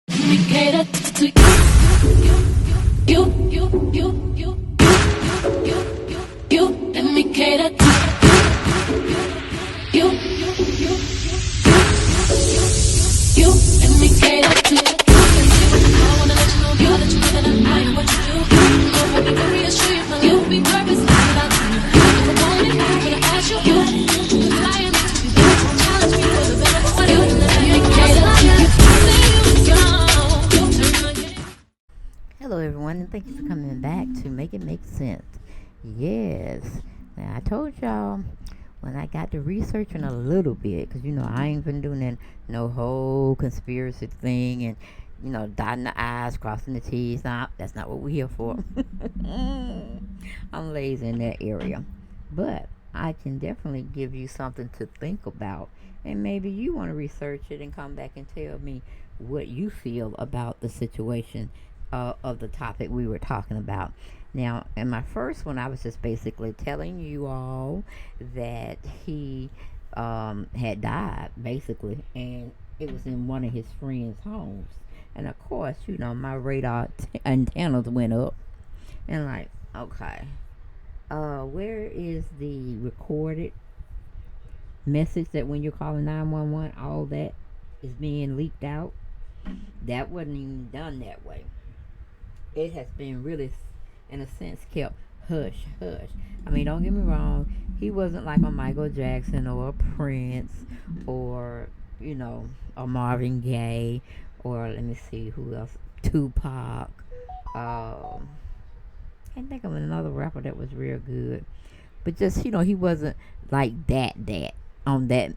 me cater to you. Let me cater to you. Let me cater to I wanna let you know, girl, that you know that I am what you do. So let me reassure you, my love will be purpose without you. If I want it, I'm gonna ask you. Flying to be better, challenge me for the better. What do you let me cater to you? Hello, everyone, and thank you for coming back to Make It Make Sense. Yes, now I told y'all when I got to researching a little bit, because I ain't been doing no whole conspiracy thing and dotting the I's, crossing the T's. Nah, that's not what we're here for. I'm lazy in that area, but I can definitely give you something to think about, and maybe you want to research it and come back and tell me what you feel about the situation of the topic we were talking about. Now, in my first one, I was just basically telling you all that he had died, basically, and it was in one of his friends' homes. And of course, my radar antennas went up, and like, okay, where is the recorded message that when you're calling 911, all that is being leaked out? That wasn't even done that way. It has been really, in a sense, kept hush hush. I mean, don't get me wrong, he wasn't like a Michael Jackson or a Prince or a Marvin Gaye, or let me see who else, Tupac. Can't think of another rapper that was real good, but just he wasn't like that on that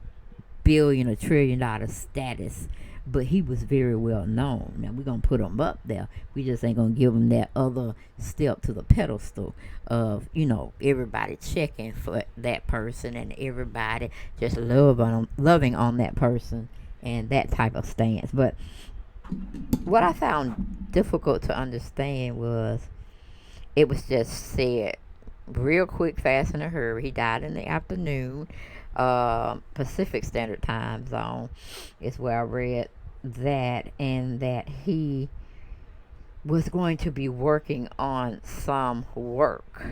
billion or $1 trillion status, but he was very well known. Now we're gonna put him up there. We just ain't gonna give him that other step to the pedestal of everybody checking for that person and everybody just loving on that person and that type of stance. But what I found difficult to understand was it was just said real quick, fast, in a hurry. He died in the afternoon. Pacific Standard Time Zone is where I read that, and that he was going to be working on some work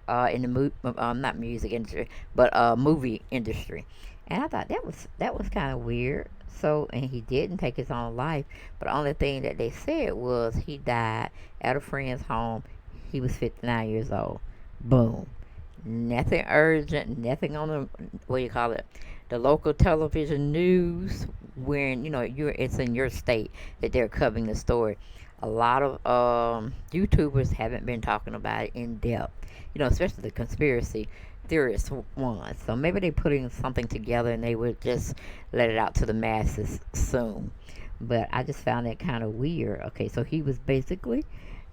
in the not music industry, but movie industry. And I thought that was kind of weird. So, and he didn't take his own life, but the only thing that they said was he died at a friend's home. He was 59 years old. Boom. Nothing urgent, nothing on the, what do you call it, the local television news, when it's in your state that they're covering the story. A lot of YouTubers haven't been talking about it in depth, especially the conspiracy theorists ones. So maybe they're putting something together and they would just let it out to the masses soon. But I just found that kind of weird. Okay, so he was basically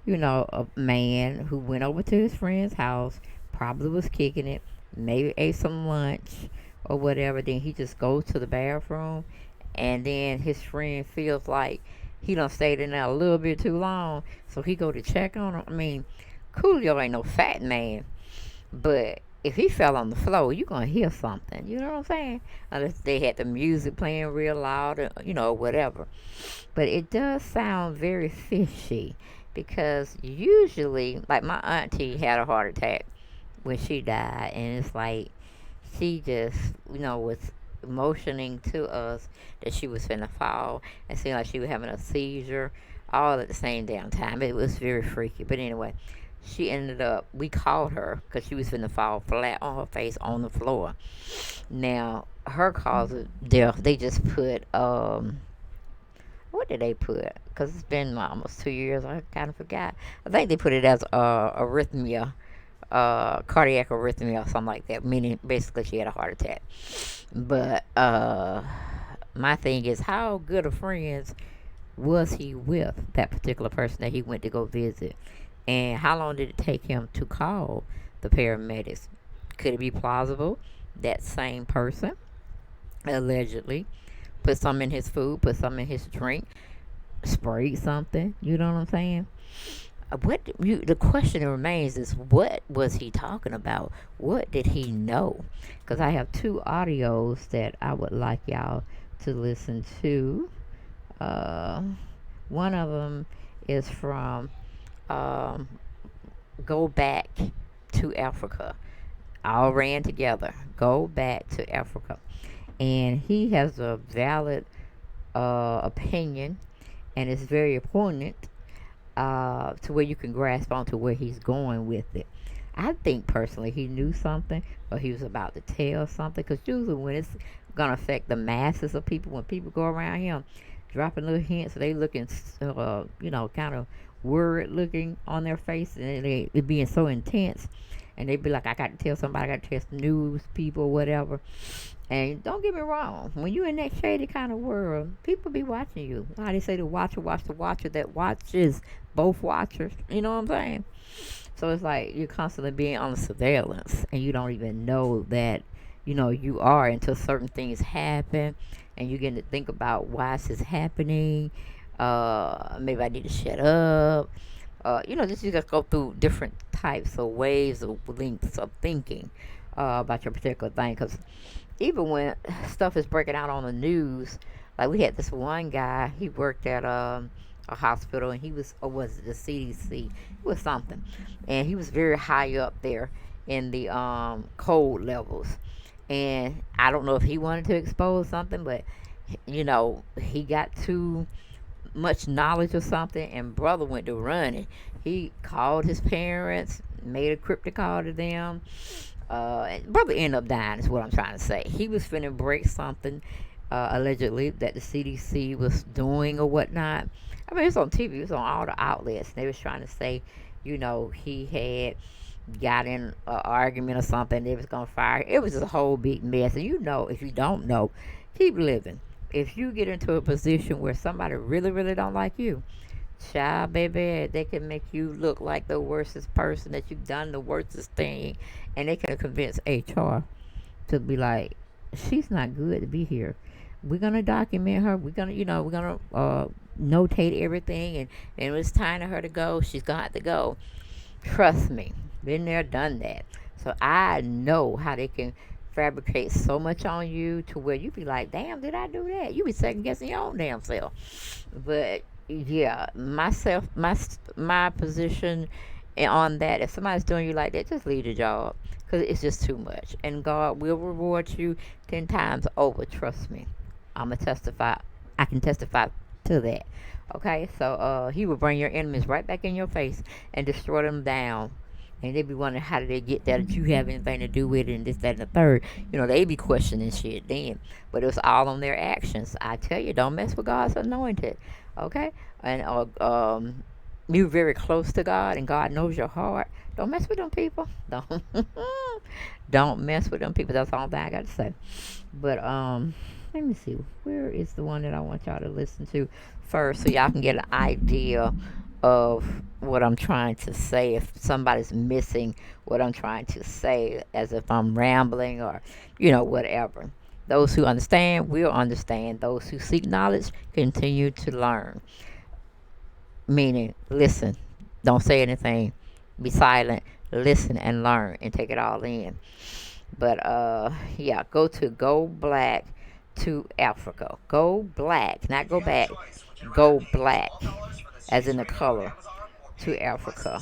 a man who went over to his friend's house, probably was kicking it, maybe ate some lunch or whatever. Then he just goes to the bathroom, and then his friend feels like he done stayed in there a little bit too long, so he go to check on him. I mean, Coolio ain't no fat man, but if he fell on the floor, you gonna hear something. You know what I'm saying? Unless they had the music playing real loud, or, whatever. But it does sound very fishy, because usually, like, my auntie had a heart attack when she died, and it's like she just was motioning to us that she was finna fall, and seemed like she was having a seizure all at the same damn time. It was very freaky. But anyway, she ended up, we called her because she was finna fall flat on her face on the floor. Now, her cause of death, they just put what did they put? Because it's been almost 2 years. I kind of forgot. I think they put it as arrhythmia, cardiac arrhythmia or something like that, meaning basically she had a heart attack. But my thing is, how good of friends was he with that particular person that he went to go visit? And how long did it take him to call the paramedics? Could it be plausible that same person allegedly put some in his food, put some in his drink, sprayed something? You know what I'm saying? The question remains is, what was he talking about? What did he know? Because I have two audios that I would like y'all to listen to. One of them is from um, Go Back to Africa. All ran together. Go Back to Africa. And he has a valid opinion, and it's very important to where you can grasp onto where he's going with it. I think personally he knew something, or he was about to tell something. Because usually when it's gonna affect the masses of people, when people go around him dropping little hints, they looking, kind of worried looking on their face, and it being so intense, and they be like, I got to tell somebody, I got to tell the news people, whatever. And don't get me wrong, when you in that shady kind of world, people be watching you. How they say the watcher watch the watcher that watches both watchers. You know what I'm saying? So it's like you're constantly being on surveillance, and you don't even know that, you are until certain things happen, and you get to think about why is this happening. Maybe I need to shut up. Just you just go through different types of waves of lengths of thinking about your particular thing. Because even when stuff is breaking out on the news, like we had this one guy, he worked at a hospital, and he was, or was it the CDC? It was something, and he was very high up there in the code levels. And I don't know if he wanted to expose something, but he got too much knowledge or something, and brother went to running. He called his parents, made a cryptic call to them. And brother ended up dying, is what I'm trying to say. He was finna break something, allegedly, that the CDC was doing or whatnot. I mean, it was on TV, it was on all the outlets. They was trying to say, he had got in an argument or something. They was gonna fire. It was just a whole big mess. And if you don't know, keep living. If you get into a position where somebody really, really don't like you, child, baby, they can make you look like the worstest person, that you've done the worstest thing, and they can convince HR to be like, she's not good to be here. We're gonna document her. We're gonna notate everything, and when it's time for her to go, she's gonna have to go. Trust me, been there, done that. So I know how they can fabricate so much on you to where you be like, damn, did I do that? You be second guessing your own damn self. But yeah, my position on that, if somebody's doing you like that, just leave the job, because it's just too much, and God will reward you 10 times over. Trust me, I'm a testify. I can testify to that. Okay, so he will bring your enemies right back in your face and destroy them down. And they be wondering, how did they get that you have anything to do with it, and this, that, and the third. They be questioning shit then. But it was all on their actions. I tell you, don't mess with God's anointed. Okay? And you're very close to God, and God knows your heart. Don't mess with them people. Don't mess with them people. That's all that I got to say. But let me see. Where is the one that I want y'all to listen to first, so y'all can get an idea of what I'm trying to say. If somebody's missing what I'm trying to say, as if I'm rambling or, whatever. Those who understand will understand. Those who seek knowledge continue to learn. Meaning, listen. Don't say anything. Be silent. Listen and learn and take it all in. But yeah, go black to Africa. Go black, not go back. Go black, as in the color, to Africa.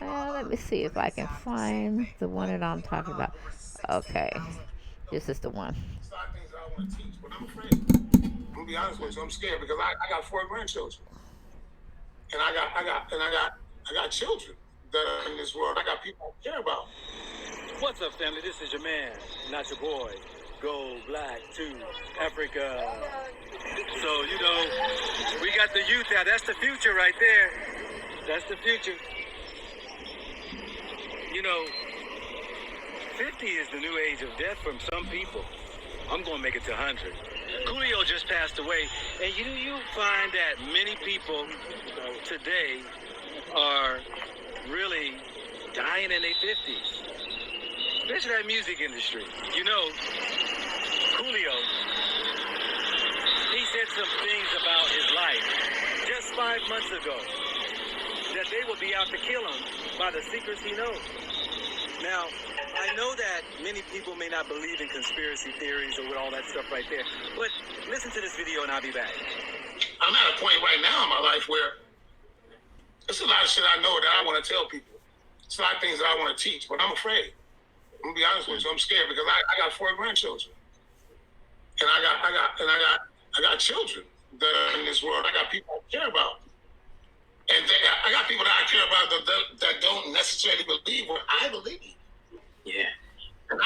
Let me see if I can find the one that I'm talking about. Okay, this is the one. I'm gonna be honest with you. I'm scared because I got 4 grandchildren, and I got children that are in this world. I got people I care about. What's up, family? This is your man, not your boy. Go black to Africa. So, we got the youth out. That's the future right there. That's the future. 50 is the new age of death from some people. I'm going to make it to 100. Coolio just passed away. And you find that many people today are really dying in their 50s. Especially that music industry. Coolio, he said some things about his life just 5 months ago, that they will be out to kill him by the secrets he knows. Now, I know that many people may not believe in conspiracy theories or with all that stuff right there, but listen to this video and I'll be back. I'm at a point right now in my life where there's a lot of shit I know that I want to tell people. It's a lot of things that I want to teach, but I'm afraid. I'm gonna be honest with you. I'm scared because I got 4 grandchildren, and I got children that are in this world. I got people I care about, and I got people that I care about that don't necessarily believe what I believe. Yeah. And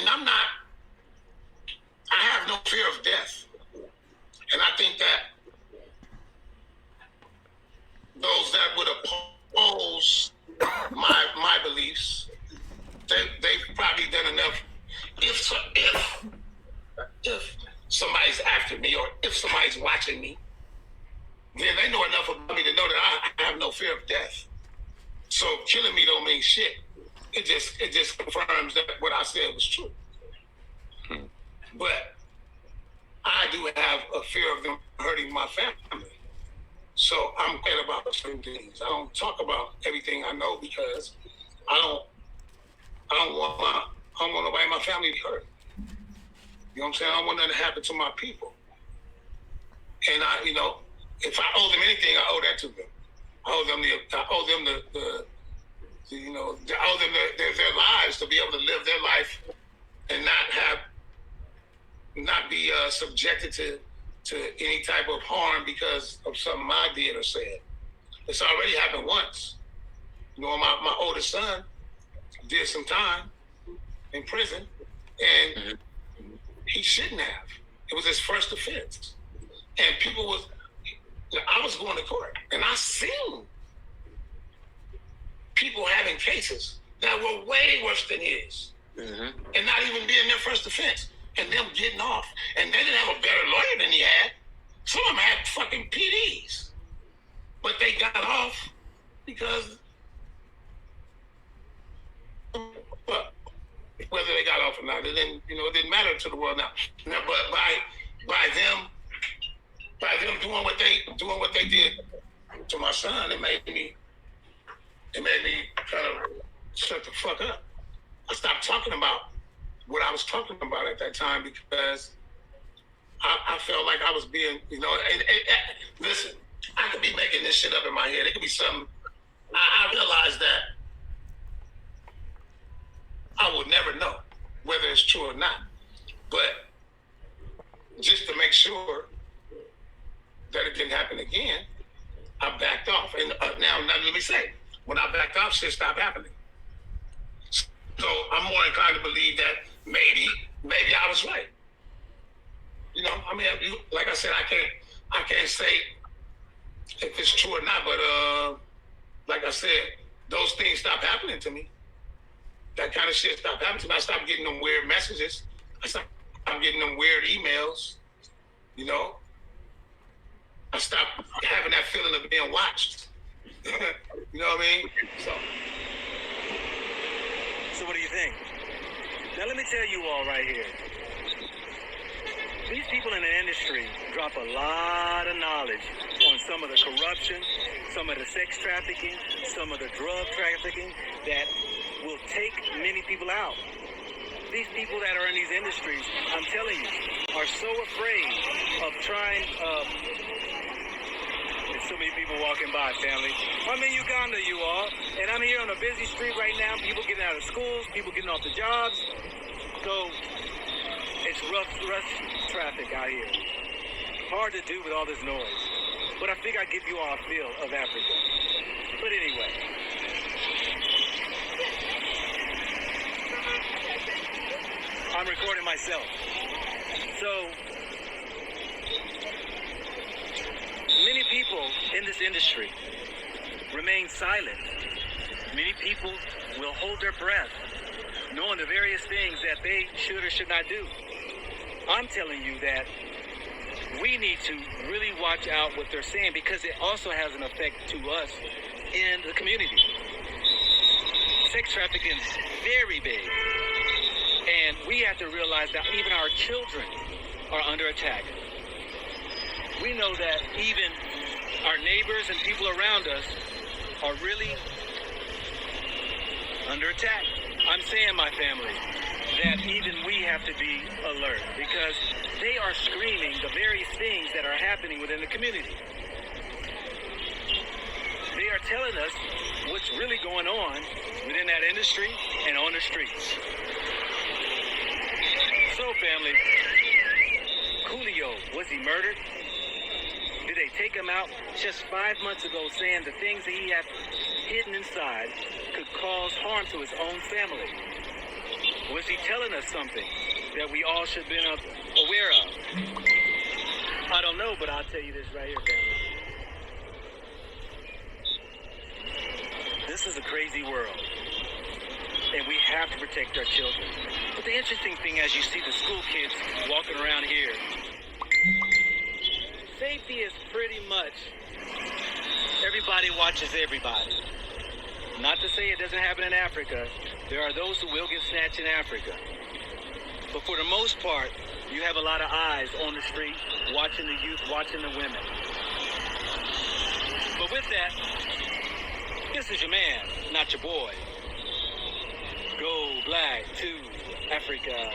I'm not. I have no fear of death, and I think that those that would oppose my beliefs, they've probably done enough. If somebody's after me or if somebody's watching me, then they know enough about me to know that I have no fear of death. So killing me don't mean shit. It just confirms that what I said was true. But I do have a fear of them hurting my family. So I'm quiet about certain things. I don't talk about everything I know because I don't want nobody in my family to be hurt. You know what I'm saying? I don't want nothing to happen to my people. And if I owe them anything, I owe that to them. I owe them their lives to be able to live their life and not be subjected to any type of harm because of something I did or said. It's already happened once. My oldest son did some time in prison, and he shouldn't have. It was his first offense. And I was going to court, and I seen people having cases that were way worse than his, and not even being their first offense, and them getting off. And they didn't have a better lawyer than he had. Some of them had fucking PDs, but they got off because, whether they got off or not, it didn't matter to the world now. But by them doing what they did to my son, it made me kind of shut the fuck up. I stopped talking about what I was talking about at that time because I felt like I was being, listen, I could be making this shit up in my head. It could be something. I realized that I would never know whether it's true or not. But just to make sure that it didn't happen again, I backed off. And now let me say, when I backed off, shit stopped happening. So I'm more inclined to believe that maybe I was right. Like I said, I can't say if it's true or not, but like I said, those things stopped happening to me. That kind of shit stopped happening to me. I stopped getting them weird messages. I stopped getting them weird emails. I stopped having that feeling of being watched. You know what I mean? So what do you think? Now let me tell you all right here. These people in the industry drop a lot of knowledge on some of the corruption, some of the sex trafficking, some of the drug trafficking that will take many people out. These people that are in these industries, I'm telling you, are so afraid of trying. There's so many people walking by, family. I'm in Uganda, you all, and I'm here on a busy street right now. People getting out of schools, people getting off the jobs. So it's rough traffic out here. Hard to do with all this noise. But I think I give you all a feel of Africa. But anyway. I'm recording myself. So many people in this industry remain silent. Many people will hold their breath, knowing the various things that they should or should not do. I'm telling you that we need to really watch out what they're saying because it also has an effect to us in the community. Sex trafficking is very big. And we have to realize that even our children are under attack. We know that even our neighbors and people around us are really under attack. I'm saying, my family, that even we have to be alert because they are screaming the very things that are happening within the community. telling us what's really going on within that industry and on the streets. So, family, Coolio, was he murdered? Did they take him out just 5 months ago saying the things that he had hidden inside could cause harm to his own family? Was he telling us something that we all should have been aware of? I don't know, but I'll tell you this right here, family. This is a crazy world, and we have to protect our children. But the interesting thing, as you see the school kids walking around here, safety is pretty much everybody watches everybody. Not to say it doesn't happen in Africa. There are those who will get snatched in Africa. But for the most part, you have a lot of eyes on the street, watching the youth, watching the women. But with that, this is your man, not your boy. Go black to Africa.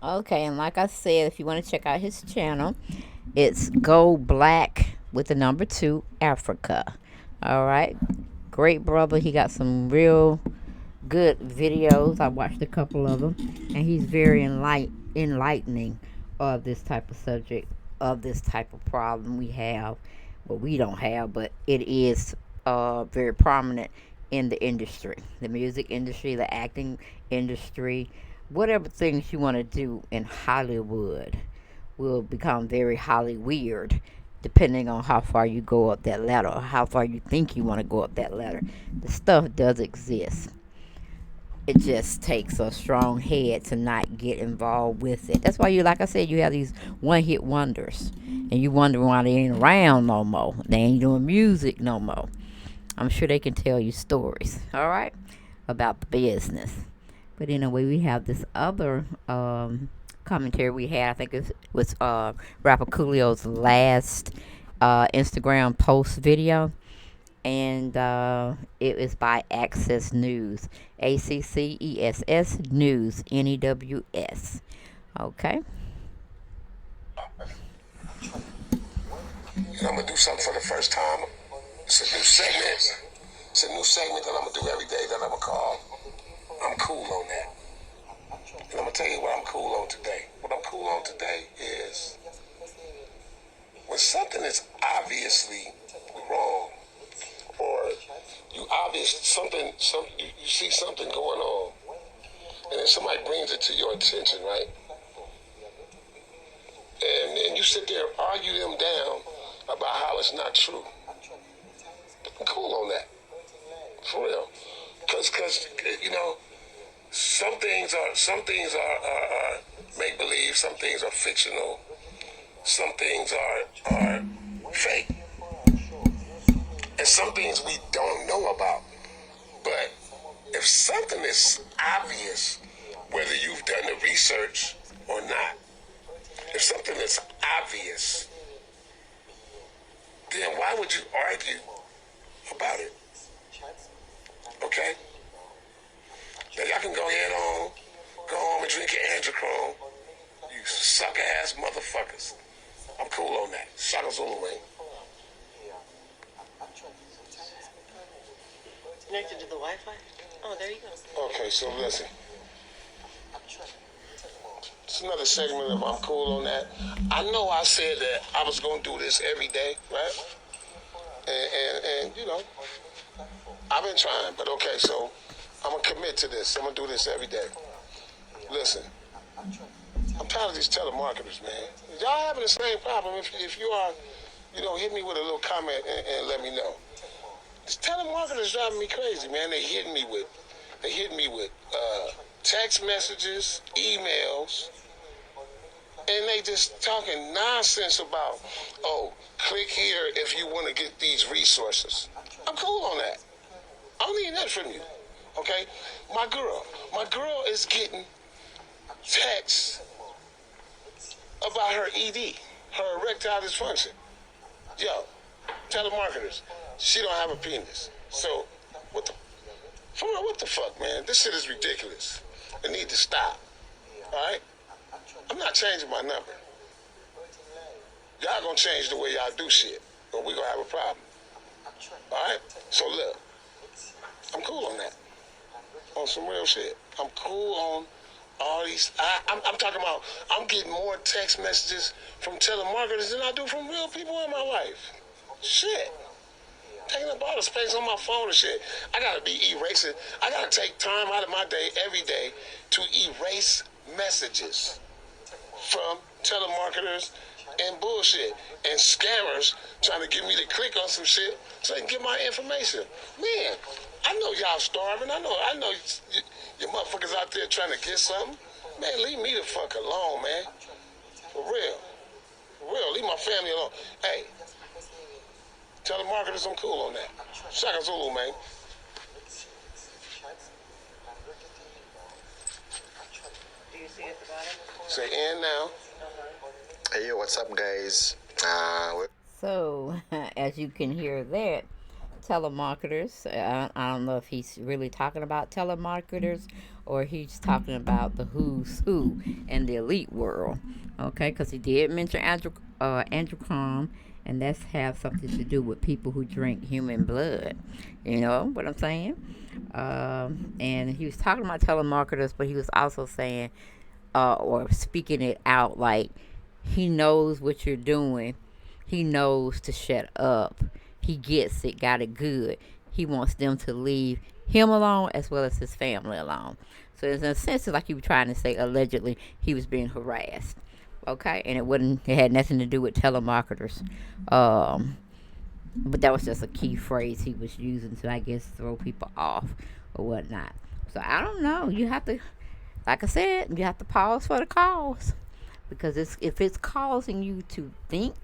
Okay, and like I said, if you want to check out his channel, it's Go Black with the number 2 Africa. All right, great brother. He got some real good videos. I watched a couple of them, and he's very enlightening of this type of subject, of this type of problem we have. Well, we don't have, but it is very prominent in the industry, the music industry, the acting industry. Whatever things you want to do in Hollywood will become very Hollyweird, depending on how far you go up that ladder or how far you think you want to go up that ladder. The stuff does exist. It just takes a strong head to not get involved with it. That's why you, like I said, you have these one-hit wonders, and you wonder why they ain't around no more. They ain't doing music no more. I'm sure they can tell you stories, all right, about the business. But anyway, we have this other commentary we had. I think it was rapper Coolio's last Instagram post video. And it is by Access News. ACCESS News. NEWS. Okay. And I'm going to do something for the first time. It's a new segment. It's a new segment that I'm going to do every day that I'm going to call I'm Cool on That. And I'm going to tell you what I'm cool on today. What I'm cool on today is when something is obviously wrong, or you see something going on, and then somebody brings it to your attention, right? And then you sit there and argue them down about how it's not true. I'm cool on that, for real. Because you know, some things are make believe, some things are fictional, some things are fake. And some things we don't know about. But if something is obvious, whether you've done the research or not, if something is obvious, then why would you argue about it? Okay? Now y'all can go home and drink your Androchrome. You sucker-ass motherfuckers. I'm cool on that. Shaka Zulu, man. Connected to the Wi-Fi? Oh, there you go. Okay, so listen. It's another segment of I'm cool on that. I know I said that I was going to do this every day, right? And you know, I've been trying, but okay, so I'm going to commit to this. I'm going to do this every day. Listen, I'm tired of these telemarketers, man. Y'all having the same problem. If you are, you know, hit me with a little comment and let me know. These telemarketers driving me crazy, man. They hit me with text messages, emails, and they just talking nonsense about, oh, click here if you want to get these resources. I'm cool on that. I don't need that from you, okay? My girl is getting texts about her ED, her erectile dysfunction. Yo, telemarketers, she don't have a penis. So, what the fuck, man? This shit is ridiculous. It need to stop, all right? I'm not changing my number. Y'all gonna change the way y'all do shit, or we gonna have a problem. All right? So look, I'm cool on that. On some real shit. I'm cool on all these. I'm talking about, I'm getting more text messages from telemarketers than I do from real people in my life. Shit. Taking up all the space on my phone and shit. I gotta be erasing. I gotta take time out of my day every day to erase messages from telemarketers and bullshit and scammers trying to get me to click on some shit so they can get my information. Man, I know y'all starving. I know you motherfuckers out there trying to get something. Man, leave me the fuck alone, man. For real. For real. Leave my family alone. Hey, telemarketers, I'm cool on that. Shaka Zulu, man. Do you see at the bottom? Say in now. Hey, yo, what's up, guys? So, as you can hear that, telemarketers, I don't know if he's really talking about telemarketers or he's talking about the who's who in the elite world. Okay, because he did mention Andrew Calm, and that's have something to do with people who drink human blood. You know what I'm saying? And he was talking about telemarketers, but he was also saying, or speaking it out like, he knows what you're doing. He knows to shut up. He gets it, got it good. He wants them to leave him alone as well as his family alone. So in a sense, it's like you were trying to say allegedly he was being harassed. Okay? And it had nothing to do with telemarketers. But that was just a key phrase he was using to, I guess, throw people off or whatnot. So I don't know. You have to, like I said, you have to pause for the cause. Because if it's causing you to think,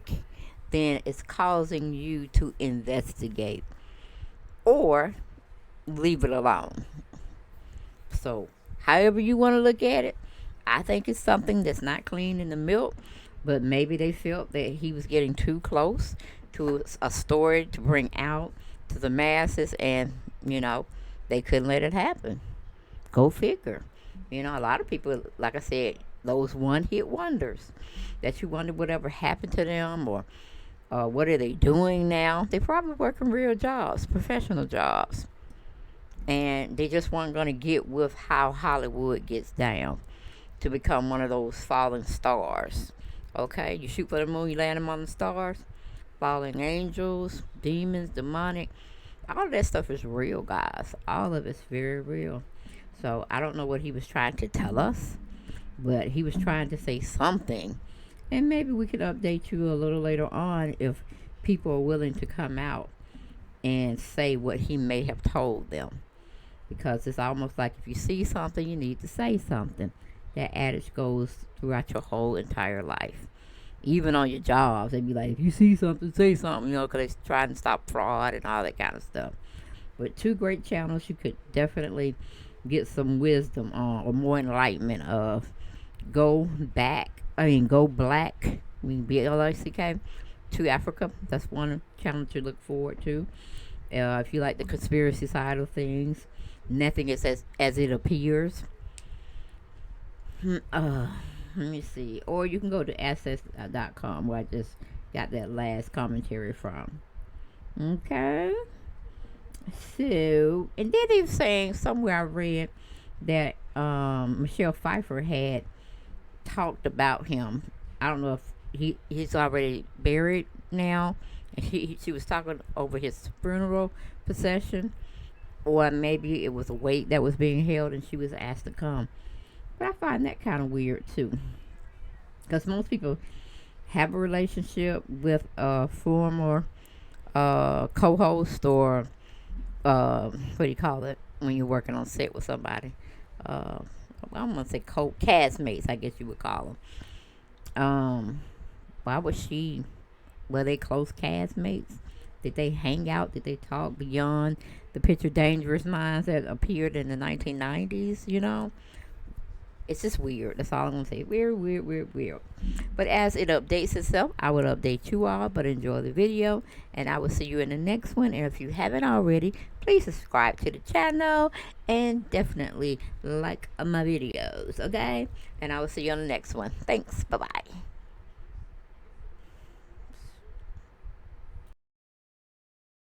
then it's causing you to investigate or leave it alone. So, however you want to look at it, I think it's something that's not clean in the milk, but maybe they felt that he was getting too close to a story to bring out to the masses, and, they couldn't let it happen. Go figure. A lot of people, like I said, those one-hit wonders that you wonder whatever happened to them or what are they doing now. They probably working real jobs, professional jobs. And they just weren't going to get with how Hollywood gets down to become one of those falling stars. Okay? You shoot for the moon, you land among the stars. Falling angels, demons, demonic. All of that stuff is real, guys. All of it's very real. So I don't know what he was trying to tell us, but he was trying to say something. And maybe we could update you a little later on if people are willing to come out and say what he may have told them. Because it's almost like if you see something, you need to say something. That adage goes throughout your whole entire life. Even on your jobs, they'd be like, if you see something, say something, because they're trying to stop fraud and all that kind of stuff. But two great channels you could definitely get some wisdom on, or more enlightenment of. Go Black, BLACK, to Africa. That's one channel to look forward to. If you like the conspiracy side of things, nothing is as it appears. Let me see. Or you can go to access.com where I just got that last commentary from. Okay. So, and then they were saying somewhere I read that Michelle Pfeiffer had talked about him. I don't know if he's already buried now. And she was talking over his funeral procession, or maybe it was a wake that was being held and she was asked to come. But I find that kind of weird too, because most people have a relationship with a former co-host or what do you call it when you're working on set with somebody? I'm gonna say castmates, I guess you would call them. Why was she? Were they close castmates? Did they hang out? Did they talk beyond the Picture Dangerous Minds that appeared in the 1990s? It's just weird. That's all I'm gonna say. Weird. But as it updates itself, I will update you all. But enjoy the video, and I will see you in the next one. And if you haven't already, please subscribe to the channel and definitely like my videos. Okay? And I will see you on the next one. Thanks. Bye bye.